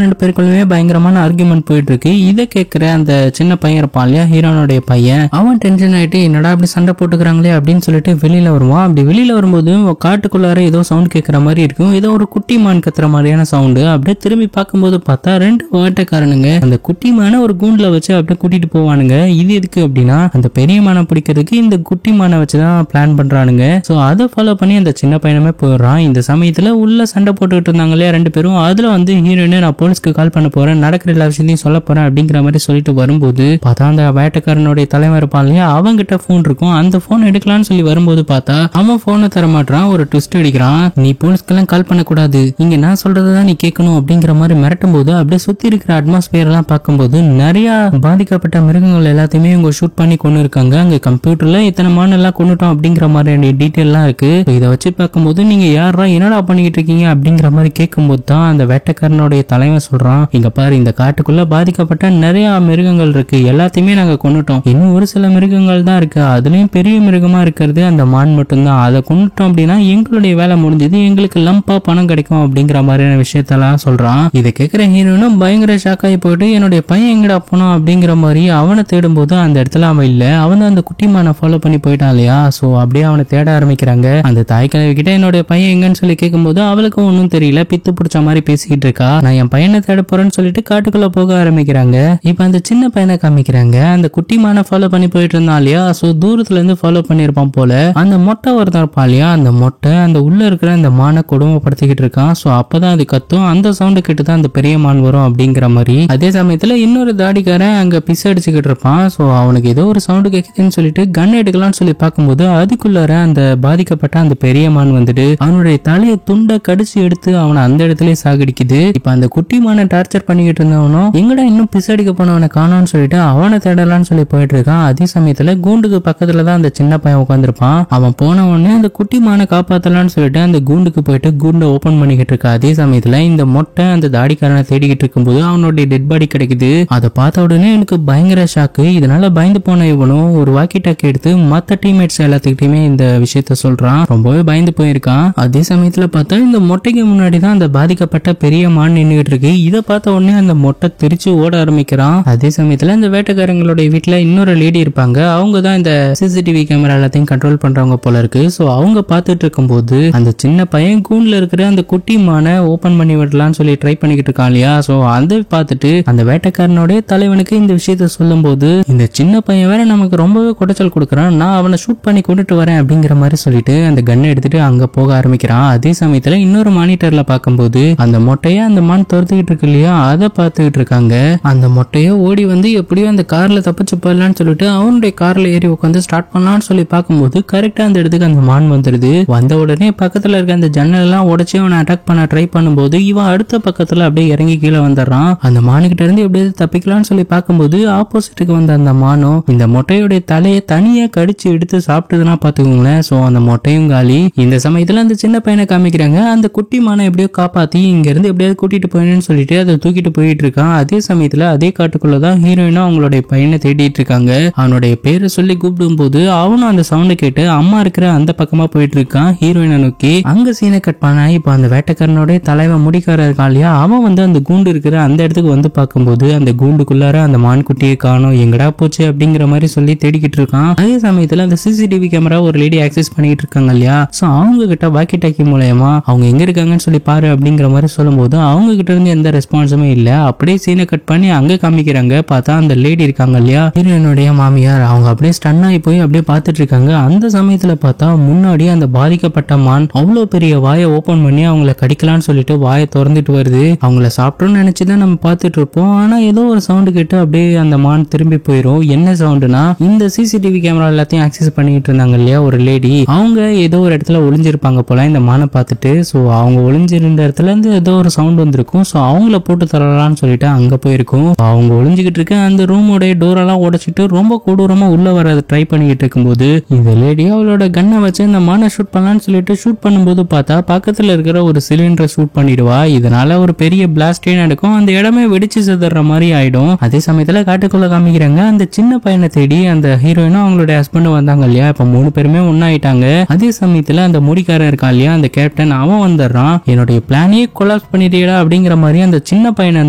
2 பேருக்குள்ளவே பயங்கரமான ஆர்குமெண்ட் போயிட்டு இருக்கு. இதை கேட்கிற அந்த சின்ன பையன் இருப்பான் இல்லையா, ஹீரோனுடைய பையன், அவன் டென்ஷன் ஆயிட்டு என்னடா அப்படி சண்டை போட்டுக்கிறாங்களே அப்படின்னு சொல்லிட்டு வெளியில வருவான். அப்படி வெளியில வரும்போது காட்டுக்குள்ளார ஏதோ சவுண்ட் கேட்கற மாதிரி இருக்கும். ஏதோ ஒரு குட்டி மான் கத்துற மாதிரியான சவுண்டு. அப்படியே திரும்பி பார்க்கும்போது பார்த்தா 2 வேட்டைக்காரனுங்க அந்த குட்டி மானை ஒரு கூண்டுல வச்சு அப்படியே கூட்டிட்டு போவானுங்க. இது எதுக்கு அப்படின்னா அந்த பெரிய மானை பிடிக்கிறதுக்கு இந்த குட்டி மானை வச்சுதான் பிளான் பண்றானுங்க. சோ அதை ஃபாலோ பண்ணி அந்த சின்ன பையனுமே போயிடுறான். இந்த சமயத்துல உள்ள சண்டை போட்டுக்கிட்டு இருந்தாங்க இல்லையா 2 பேரும், அதுல வந்து ஹீரோயின் நான் போலீஸ்க்கு கால் பண்ண போறேன், நடக்கிற எல்லா விஷயத்தையும் சொல்ல போறேன் அப்படிங்கிற மாதிரி சொல்லிட்டு வரும்போது பார்த்தா அந்த வேட்டைக்காரனுடைய தலைவர் இருப்பான் இல்லையா, அவங்கிட்ட போன் இருக்கும். அந்த போன் எடுக்கலாம்னு சொல்லி வரும்போது பார்த்தா அவன் போனை தர மாட்டான். ஒரு ட்விஸ்ட் அடிக்கிறான். நீ போலீஸ்க்கெல்லாம் கால் பண்ண கூடாது, இங்க நான் சொல்றதுதான் நீ கேட்கணும் அப்படிங்கிற மாதிரி மிரட்டும் போது அப்படியே சுத்தி இருக்கிற அட்மாஸ்பியர் எல்லாம் பார்க்கும்போது நிறைய பாதிக்கப்பட்ட மிருகங்கள் எல்லாத்தையுமே இவங்க ஷூட் பண்ணி கொண்டு இருக்காங்க. அங்க கம்ப்யூட்டர்ல இத்தனை மான் எல்லாம் கொண்டுட்டோம் அப்படிங்கிற மாதிரி டீட்டெயில் எல்லாம் இருக்கு. இதை வச்சு பார்க்கும்போது நீங்க யாரா என்னடா பண்ணிக்கிட்டு இருக்கீங்க அப்படிங்கிற மாதிரி கேட்கும்போது தான் அந்த வேட்டைக்காரனுடைய தலைவன் சொல்றான், இங்க பாரு இந்த காட்டுக்குள்ள பாதிக்கப்பட்ட நிறைய மிருகங்கள் இருக்கு, எல்லாத்தையுமே நாங்க கொண்டுட்டோம், இன்னும் ஒரு சில மிருகங்கள் தான் இருக்கு, அதுலயும் பெரிய மிருகமா இருக்கிறது அந்த மான் மட்டும்தான், அதை கொண்டுட்டோம் அப்படின்னா எங்களுடைய வேலை முடிஞ்சது, எங்களுக்கு லம்பா பணம் கிடைக்கும் அப்படிங்கிற மாதிரியான விஷயத்தெல்லாம் சொல்றான். இதை கேட்கிற ஹீரோனும் பயங்கர ஷாக் ஆகி போயிட்டு என்னுடைய பையன் எங்கடா போனோம் அப்படிங்கிற மாதிரி அவனை தேடும் போது அந்த இடத்துல அவன் இல்ல. அவன் தான் அந்த குட்டி மானை ஃபாலோ பண்ணி போயிட்டான் இல்லையா. சோ அப்படியே அவனை தேட ஆரம்பிக்கிறாங்க. அந்த தாய்க்கிழவி கிட்ட என்னுடைய பையன் எங்கன்னு சொல்லி கேட்கும்போது அவளுக்கும் ஒன்னும் தெரியல, பித்து பிடிச்ச மாதிரி பேசிக்கிட்டு இருக்கா. நான் என் பையனை தேட போறேன்னு சொல்லிட்டு காட்டுக்குள்ள போக ஆரம்பிக்கிறாங்க. இப்ப அந்த சின்ன பையனை காமிக்கிறாங்க. அந்த குட்டி மானை ஃபாலோ பண்ணி போயிட்டு இருந்தான் இல்லையா, சோ தூரத்துல இருந்து ஃபாலோ பண்ணிருப்பான் போல. அந்த மொட்டை ஒருத்தன் இருப்பான் இல்லையா, அந்த மொட்டை அந்த உள்ள இருக்கிற அந்த மானை கொடுமைப்படுத்திக்கிட்டு இருக்கான். சோ அப்பதான் அது கத்தும். அந்த சவுண்டு கேட்டுதான் அந்த பெரிய மான் வரும் அப்படிங்கிற மாதிரி. அதே சமயத்துல இன்னொரு தாடிக்காரன் அங்க பிச அடிச்சுக்கிட்டு இருப்பான். சோ அவனுக்கு ஏதோ ஒரு சவுண்டு கேக்குதுன்னு சொல்லிட்டு கன் எடுக்கலாம்னு சொல்லி பார்க்கும்போது அதுக்குள்ளார அந்த பாதிக்கப்பட்ட அந்த பெரிய மான் வந்துட்டு அவனுடைய தலையை துண்டை கடிச்சு எடுத்து அவனை அந்த இடத்துல சாகடிக்குது. இப்ப அந்த குட்டி மானை டார்ச்சர் பண்ணிக்கிட்டு இருந்தவனும் எங்கடா இன்னும் பிசடிக்க போனவனை காணோம்னு சொல்லிட்டு அவனை தேடலாம்னு சொல்லி போயிட்டு இருக்கான். அதே சமயத்துல கூண்டுக்கு பக்கத்துலதான் அந்த சின்ன பையன் உட்காந்துருப்பான். அவன் போன உடனே அந்த குட்டி மானை காப்பாத்தலாம்னு சொல்லிட்டு அந்த கூண்டுக்கு போயிட்டு கூண்டை ஓபன் பண்ணிக்கிட்டு இருக்கா. அதே சமயத்துல இந்த மொட்டை அந்த தாடிக்காரனை தேடிக்கிட்டு இருக்கும்போது அவனுடைய டெட் பாடி கிடைக்குது. அதை பார்த்த உடனே எனக்கு பயங்கர ஷாக்கு. இதனால பயந்து போன இவனும் ஒரு வாக்கி டாக்கி எடுத்து மத்த டீம்மேட்ஸ் எல்லாத்துக்கிட்டையுமே இந்த விஷயத்த சொல்றான். ரொம்பவே பயந்து போயிருக்கான். அதே சமயத்துல பார்த்தா இந்த மொட்டைக்கு முன்னாடிதான் அந்த பாதிக்கப்பட்ட பெரிய மான் நின்னுகிட்டு இருக்கு. இதை பார்த்த உடனே அந்த மொட்டை தெரிச்சு ஓட ஆரம்பிக்கிறான். அதே சமயத்துல இந்த வேட்டைக்காரங்களுடைய வீட்டுல இன்னொரு லேடி இருப்பாங்க. அவங்க தான் இந்த சிசிடிவி கேமரா எல்லாத்தையும் கண்ட்ரோல் பண்றவங்க போல இருக்கு. சோ அவங்க பார்த்துட்டு இருக்கும்போது அந்த சின்ன பையன் கூண்டுல இருக்கிற அந்த குட்டி மானை ஓபன் பண்ணி விடலாம்னு சொல்லி ட்ரை பண்ணிக்கிட்டு இருக்கான் இல்லையா. சோ அதை பார்த்துட்டு அந்த வேட்டைக்காரனுடைய தலைவனுக்கு இந்த விஷயத்த சொல்லும் போது இந்த சின்ன பையன் வேற நமக்கு ரொம்பவே குடைச்சல் கொடுக்குறான், நான் அவனை ஷூட் பண்ணி கொண்டுட்டு வரேன் அப்படிங்கிற மாதிரி சொல்லிட்டு அந்த கன்னை எடுத்துட்டு அங்க போக ஆரம்பிக்கிறான். அதே சமயத்துல இன்னொரு மானிட்டர்ல பார்க்கும்போது அந்த மொட்டைய அந்த மான் துரத்துக்கிட்டு இருக்கு இல்லையா, அதை பார்த்துக்கிட்டு இருக்காங்க. அந்த மொட்டைய ஓடி வந்து எப்படியோ அந்த கார்ல தப்பிச்சு போயிடலான்னு சொல்லிட்டு அவனுடைய கார்ல ஏறி உட்காந்து ஸ்டார்ட் பண்ணலாம்னு சொல்லி பார்க்கும்போது கரெக்டா அந்த இடத்துக்கு அந்த மான் வந்துருது. வந்த உடனே பக்கத்துல இருக்க அந்த ஜன்னல் எல்லாம் உடைச்சு அவனை அட்டாக் பண்ண ட்ரை பண்ணும்போது இவன் அடுத்த பக்கத்துல அப்படியே இறங்கி கீழே வந்துடுறான். அந்த மானுகிட்ட இருந்து எப்படியாவது தப்பிக்கலாம்னு சொல்லி பார்க்கும்போது பார்க்கும்போது ஆப்போசிட்டுக்கு வந்த அந்த மானம் இந்த மொட்டையோட தலையை தனியா கடிச்சு எடுத்து சாப்பிட்டுதுன்னா பாத்துக்கோங்களேன். சோ அந்த மொட்டையும் காலி. இந்த சமயத்துல அந்த சின்ன பையனை காமிக்கிறாங்க. அந்த குட்டி மானை எப்படியோ காப்பாத்தி இங்க இருந்து எப்படியாவது கூட்டிட்டு போயிடுன்னு சொல்லிட்டு அதை தூக்கிட்டு போயிட்டு இருக்கான். அதே சமயத்துல அதே காட்டுக்குள்ளதான் ஹீரோயினும் அவங்களுடைய பையனை தேடிட்டு இருக்காங்க. அவனுடைய பேரை சொல்லி கூப்பிடும் போது அவனும் அந்த சவுண்ட் கேட்டு அம்மா இருக்கிற அந்த பக்கமா போயிட்டு இருக்கான் ஹீரோயினை நோக்கி. அங்க சீனை கட் பண்ணா இப்ப அந்த வேட்டைக்காரனோட தலைவன் முடிக்கார இருக்கான் இல்லையா, அவன் வந்து அந்த கூண்டு இருக்கிற அந்த இடத்துக்கு வந்து பார்க்கும்போது அந்த கூண்டுக்குள்ளார அந்த மான்குட்டியை காணோம், எங்கடா போச்சு அப்படிங்கிற மாதிரி சொல்லி தேடிக்கிட்டு இருக்கான். அதே சமயத்துல அந்த சிசிடிவி கேமரா ஒரு லேடி ஆக்சஸ் பண்ணிட்டு இருக்காங்க இல்லையா, சோ அவங்க கிட்ட வாக்கி டாக்கி மூலமா அவங்க எங்க இருக்காங்கன்னு சொல்லி பாரு அப்படிங்கிற மாதிரி சொல்லும் போது அவங்க கிட்ட இருந்து எந்த ரெஸ்பான்ஸுமே இல்ல. அப்படியே சீனை கட் பண்ணி அங்க காமிக்கிறாங்க. பார்த்தா அந்த லேடி இருக்காங்க இல்லையா ஹீரோயினுடைய மாமியார், அவங்க அப்படியே ஸ்டன் ஆகி போய் அப்படியே பார்த்துட்டு இருக்காங்க. அந்த சமயத்துல பார்த்தா முன்னாடி அந்த பாதிக்கப்பட்ட மான் அவ்வளவு பெரிய வாயை ஓபன் பண்ணி அவங்கள கடிக்கலாம்னு சொல்லிட்டு வாயை திறந்துட்டு வருது. அவங்கள சாப்பிட்டோம்னு நினைச்சுதான் நம்ம பார்த்துட்டு இருப்போம். ஆனா ஏதோ ஒரு சவுண்ட் கேட்டு அப்படியே அந்த மான் திரும்பி போயிடும். என்ன சவுண்டுனா இந்த சிசிடிவி கேமரா எல்லாத்தையும் ஆக்சஸ் பண்ணிட்டு இருந்தாங்க இல்லையா ஒரு லேடி, அவங்க ஏதோ ஒரு இடத்துல ஒளிஞ்சிருப்பாங்க போல இந்த மானை பார்த்துட்டு. சோ அவங்க ஒளிஞ்சிருந்த இடத்துல இருந்து ஏதோ ஒரு சவுண்ட் வந்திருக்கும். சோ அவங்கள போட்டு தரலாம்னு சொல்லிட்டு அங்க போயிருக்கும். அவங்க ஒளிஞ்சுக்கிட்டு இருக்க அந்த ரூமோட டோரெல்லாம் உடைச்சிட்டு ரொம்ப கொடூரமா உள்ள வர ட்ரை பண்ணிக்கிட்டு இருக்கும்போது இந்த லேடி அவளோட கண்ணை வச்சு இந்த மானை ஷூட் பண்ணலாம்னு சொல்லிட்டு ஷூட் பண்ணும்போது பார்த்தா பக்கத்துல இருக்கிற ஒரு சிலிண்டரை ஷூட் பண்ணிடுவா. இதனால ஒரு பெரிய பிளாஸ்டே நடக்கும். அந்த இடமே வெடிச்சு சிதற மாதிரி ஆயிடும். அதே சமயத்துல காட்டுக்குள்ள காமிக்கிறாங்க. அந்த சின்ன பையனை தேடி அந்த ஹீரோயினும் அவங்களுடைய ஹஸ்பண்டும் வந்தாங்க இல்லையா, இப்ப 3 பேருமே ஒன்னாயிட்டாங்க. அதே சமயத்துல அந்த முடிக்காரன் இருக்கான் இல்லையா அந்த கேப்டன், அவன் வந்துடுறான். என்னுடைய பிளானையே கொலாப்ஸ் பண்ணிடுடா அப்படிங்கிற மாதிரி அந்த சின்ன பையனை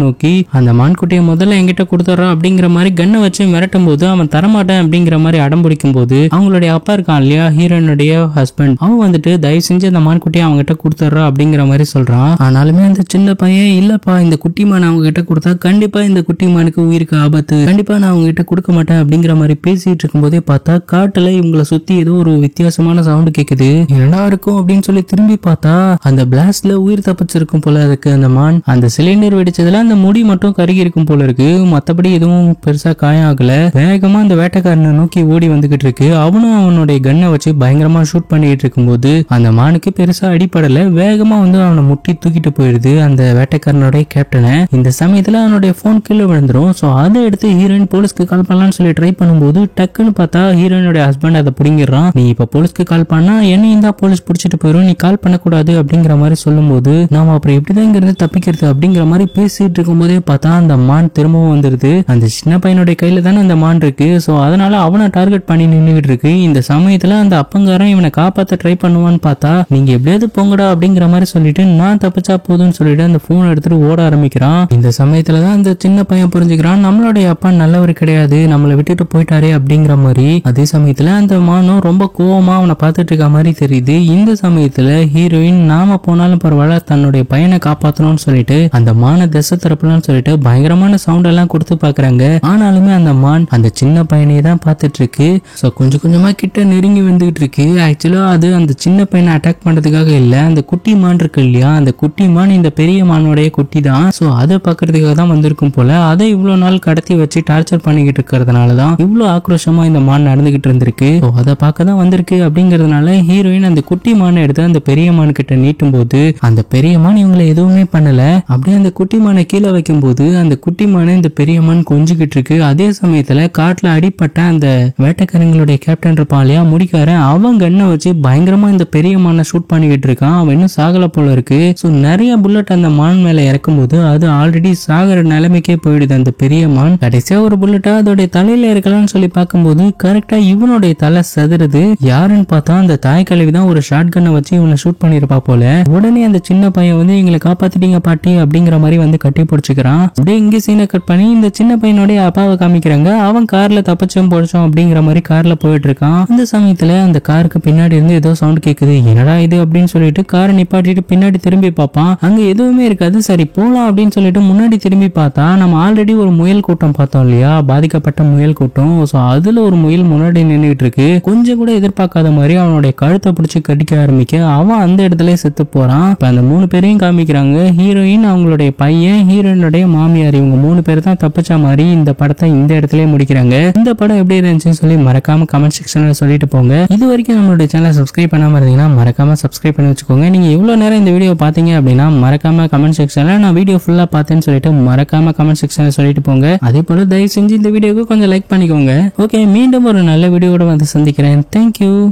நோக்கி அந்த மான்குட்டியை முதல்ல என்கிட்ட கொடுத்துட்றான் அப்படிங்கிற மாதிரி கண்ணை வச்சு மிரட்டும் போது அவன் தரமாட்டேன் அப்படிங்கிற மாதிரி அடம் பிடிக்கும் போது அவங்களுடைய அப்பா இருக்கான் இல்லையா ஹீரோயினுடைய ஹஸ்பண்ட், அவன் வந்துட்டு தயவு செஞ்சு அந்த மான்குட்டியை அவங்க கிட்ட கொடுத்துட்றா அப்படிங்கிற மாதிரி சொல்றான். ஆனாலுமே அந்த சின்ன பையன் இல்லப்பா இந்த குட்டி மான் அவங்க கிட்ட கொடுத்தா கண்டிப்பா இந்த குட்டி மானுக்கு உயிருக்கு ஆபத்து, கண்டிப்பா நான் அவங்க கிட்ட கொடுக்க மாட்டேன் அப்படிங்கிற மாதிரி பேசிட்டு இருக்கும் போதே பார்த்தா காட்டுல இவங்களை சுத்தி ஏதோ ஒரு வித்தியாசமான சவுண்ட் கேக்குது. என்னடா இருக்கும் அப்படின்னு சொல்லி திரும்பி பார்த்தா அந்த பிளாஸ்ட்ல உயிர் தப்பிச்சிருக்கும் போல இருக்கு அந்த மான். அந்த சிலிண்டர் வெடிச்சதுல அந்த முடி மட்டும் கருகி இருக்கும் போல இருக்கு. மத்தபடி எதுவும் பெருசா காயம் ஆகல. வேகமா அந்த வேட்டைக்காரனை நோக்கி ஓடி வந்துகிட்டு இருக்கு. அவனும் அவனுடைய கண்ணை வச்சு பயங்கரமா ஷூட் பண்ணிட்டு இருக்கும்போது அந்த மானுக்கு பெருசா அடிப்படல. வேகமா வந்து அவனை முட்டி தூக்கிட்டு போயிடுது அந்த வேட்டைக்காரனுடைய கேப்டனை. இந்த சமயத்துல அவனுடைய போன் கீழே விழுந்துரும். சோ அதை எடுத்து ஹீரோயின் போலீஸ்க்கு கால் பண்ணலாம்னு சொல்லி ட்ரை பண்ணும்போது டக்குன்னு பார்த்தா ஹீரோயினுடைய ஹஸ்பண்ட் அதை புடிங்கிடுறான். நீ இப்ப போலீஸ்க்கு கால் பண்ணா என்னையும் தான் போலீஸ் பிடிச்சிட்டு போயிடும், நீ கால் பண்ணக்கூடாது அப்படிங்கிற மாதிரி சொல்லும் போது நாம அப்புறம் எப்படிதான் இங்க இருந்து தப்பிக்கிறது அப்படிங்கிற மாதிரி பேசிட்டு இருக்கும் போதே பார்த்தா அந்த மான் திரும்பவும் வந்துருது. அந்த சின்ன பையனுடைய கையில தானே அந்த மான் இருக்கு. சோ அதனால அவனை டார்கெட் பண்ணி நின்றுகிட்டு இருக்கு. இந்த சமயத்துல அந்த அப்பங்காரன் இவனை காப்பாத்த ட்ரை பண்ணுவான்னு பார்த்தா நீங்க எப்படியாவது போங்கடா அப்படிங்கிற மாதிரி சொல்லிட்டு நான் தப்பிச்சா போதும்னு சொல்லிட்டு அந்த போன் எடுத்துட்டு ஓட ஆரம்பிக்கிறான். இந்த சமயத்துலதான் அந்த சின்ன பையன் புரிஞ்சுக்கிறான் நம்மளுடைய அப்பா நல்லவர் கிடையாது, நம்மளை விட்டுட்டு போயிட்டாரே அப்படிங்கிற மாதிரி. அதே சமயத்துல அந்த மானும் ரொம்ப கோவமா அவனை பார்த்துட்டு இருக்க மாதிரி தெரியுது. இந்த சமயத்துல ஹீரோயின் நாம போனாலும் பரவாயில்ல தன்னுடைய பையனை காப்பாத்தணும்னு சொல்லிட்டு அந்த மானை திசை திறப்பலாம்னு சொல்லிட்டு பயங்கரமான சவுண்ட் எல்லாம் கொடுத்து பாக்குறாங்க. ஆனாலுமே அந்த மான் அந்த சின்ன பையனையே தான் பார்த்துட்டு இருக்கு. சோ கொஞ்சம் கொஞ்சமா கிட்ட நெருங்கி வந்துகிட்டு இருக்கு. ஆக்சுவலா அது அந்த சின்ன பையனை அட்டாக் பண்றதுக்காக இல்ல, அந்த குட்டி மான் இருக்கு இல்லையா அந்த குட்டி மான் இந்த பெரிய மானுடைய குட்டி தான். சோ அதை பாக்குறதுக்காக தான் வந்திருக்கும் போல. அதை இவ்வளவு நாள் கடத்தி வச்சு டார்ச்சர் பண்ணிக்கிட்டு இருக்கிறதுனாலதான் இவ்வளவு ஆக்ரோஷமா இந்த மான் நடந்துகிட்டு இருந்திருக்கு. அதை பார்க்க தான் வந்திருக்கு அப்படிங்கறதுனால ஹீரோயின் அந்த குட்டி மானை எடுத்து அந்த பெரிய மான் கிட்ட நீட்டும் போது அந்த பெரிய மான் இவங்களை எதுவுமே பண்ணல. அப்படியே அந்த குட்டி மானை கீழே வைக்கும் போது அந்த குட்டி மானை இந்த பெரிய மான் கொஞ்சிக்கிட்டு இருக்கு. அதே சமயத்துல காட்டுல அடிப்பட்ட அந்த வேட்டைக்காரங்களுடைய கேப்டன் இருப்பான் இல்லையா முடிக்காரன், அவன் கண்ணை வச்சு பயங்கரமா இந்த பெரிய மானை ஷூட் பண்ணிக்கிட்டு இருக்கான். அவன் இன்னும் சாகல போல இருக்கு. சோ நிறைய புல்லட் அந்த மான் மேல இறக்கும் போது அது ஆல்ரெடி சாகர நிலைமைக்கே போயிடுது அந்த பெரிய மான். கடைசியா ஒரு புல்லட்டா அதோடைய தலையில இருக்கலாம்னு சொல்லி பார்க்கும்போது கரெக்டா இவனுடைய தலை செதறுது. யாருன்னு பார்த்தா அந்த தாய் கழுவிதான் ஒரு ஷார்ட் கண்ணை வச்சு இவனை ஷூட் பண்ணிருப்பா போல. உடனே அந்த சின்ன பையன் வந்து எங்களை காப்பாத்திட்டீங்க பாட்டி அப்படிங்கிற மாதிரி வந்து கட்டி பிடிச்சுக்கிறான். அப்படியே இங்க சீனை கட் பண்ணி இந்த சின்ன பையனுடைய அப்பாவை காமிக்கிறாங்க. அவன் கார்ல தப்பிச்சோம் போச்சோம் அப்படிங்கிற மாதிரி கார்ல போயிட்டு இருக்கான். அந்த சமயத்துல அந்த காருக்கு பின்னாடி இருந்து ஏதோ சவுண்ட் கேக்குது. என்னடா இது அப்படின்னு சொல்லிட்டு காரை நிப்பாட்டிட்டு பின்னாடி திரும்பி பார்ப்பான். அங்க எதுவுமே இருக்காது. சரி போலாம் அப்படின்னு சொல்லிட்டு முன்னாடி திரும்பி பார்த்தா நம்ம ஆல்ரெடி ஒரு முயல் கூட்டம் பார்த்தோம் இல்லையா, பாதிக்கப்பட்ட முயல் கூட்டம். சோ அதுல ஒரு முயல் முன்னாடி நின்றுட்டு இருக்கு. கொஞ்சம் கூட எதிர்பார்க்காத மாதிரி அவனுடைய கழுத்தை பிடிச்சு கடிக்க ஆரம்பிக்க அவன் அந்த இடத்துல செத்து போறான். இப்ப அந்த 3 பேரையும் காமிக்கிறாங்க. ஹீரோயின், அவங்களுடைய பையன், ஹீரோயினுடைய மாமியார், இவங்க 3 பேர் தான் தப்பிச்ச மாதிரி இந்த படத்தை இந்த இடத்துல முடிக்கிறாங்க. இந்த படம் எப்படி இருந்துச்சுன்னு சொல்லி மறக்காம கமெண்ட் செக்ஷன்ல சொல்லிட்டு போங்க. இது வரைக்கும் நம்மளுடைய சேனலை சப்ஸ்கிரைப் பண்ணாம இருந்தீங்கன்னா மறக்காம சப்ஸ்கிரைப் பண்ணி வச்சுக்கோங்க. நீங்க இவ்வளவு நேரம் இந்த வீடியோ பாத்தீங்க அப்படின்னா மறக்காம கமெண்ட் செக்ஷன்ல நான் வீடியோ ஃபுல்லா பார்த்தேன்னு சொல்லிட்டு மறக்காம கமெண்ட் செக்ஷன்ல சொல்லிட்டு போங்க. அதே போல தயவு செஞ்சு இந்த வீடியோக்கு கொஞ்சம் லைக் பண்ணிக்கோங்க. ஓகே, மீண்டும் ஒரு நல்ல வீடியோட வந்து சந்திக்கிறேன். தேங்க்யூ.